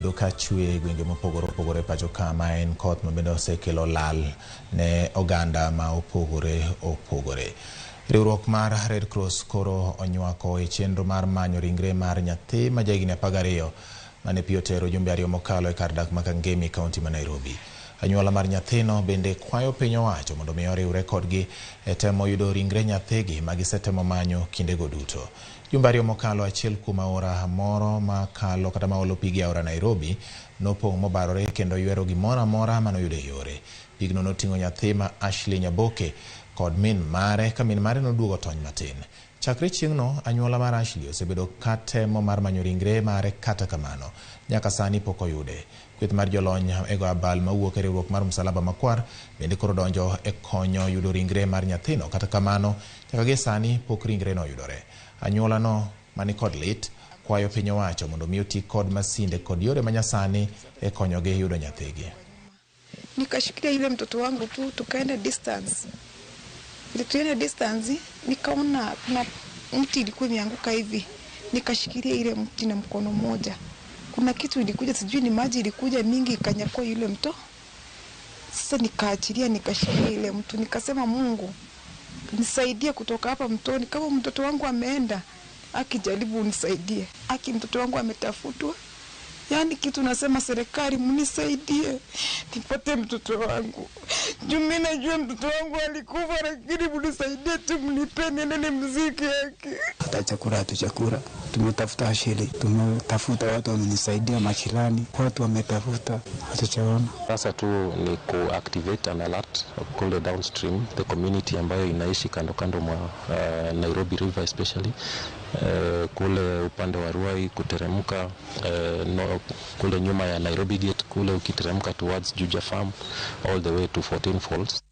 Duka chwe gwenge mopogore pacho ka ma en koth mabende osekelo lal ne oganda ma opogore. Riwruok mar Red Cross koro onywako e chenro mar manyo ringre mar nyathi ma jahigni 12 mane pi otero jumbe 2 mokalo e kar dak ma Kangemi, kaunti ma Nairobi. Anyuola mar nyathino bende kwayo piny owacho mondo mi oriwre kodgi e temo yudo ringre nyathigi ma gisetemo manyo kindego duto. Jumbe 2 mokalo, achiel kuom aora moro makalo kata maolo pigi aora Nairobi nopong' mobarore kendo ywero gimoro amora manoyudo e yore. Pigno noting'o nyathi ma Ashley Nyaboke kod min mare, ka min mare noduogo tony matin. Chakre chieng'no, anyuola mar Ashley osebedo ka temo mar manyo ringre mare, kata kamano nyaka sani pok oyude. Kweth mar jolony e go abal mawuok e riwruok mar Msalaba Makwar bende koro donjo e konyo yudo ringre mar nyathino, kata kamano nyaka gi sani pok ringre no yudore. Anyuola no mani kod lit kwayo piny owacho mondo mi oti kod masinde kod yore manyasani e konyogi yudo nyathigi. Nikashikilia ile mtoto wangu tu, tukaenda distance. Ile tuenda distance, nikaona kuna mti ilikuwa imeanguka hivi. Nikashikilia ile mti na mkono mmoja. Kuna kitu ilikuja, sijui ni maji ilikuja mingi ikanyakua yule mto. Sasa nikaachilia, nikashikilia ile mtu, nikasema Mungu nisaidie kutoka hapa mtoni. Kama mtoto wangu ameenda, akijaribu unisaidie. Mtoto wangu ametafutwa. Yani kitu nasema serikali mnisaidie nipate mtoto wangu. Mimi najua mtoto wangu alikufa, lakini mnisaidie tu, mnipeni nene mziki yake. Hata chakula tumetafuta Ashley, tumetafuta watu wamenisaidia, machilani watu wametafuta, hatujaona. Sasa tu ni ku-activate an alert kule downstream, the community ambayo inaishi kando mwa Nairobi River especially. Kule upande wa Ruai kuteremka kule nyuma ya Nairobi Gate, kule ukiteremka towards Juja Farm all the way to 14 Falls.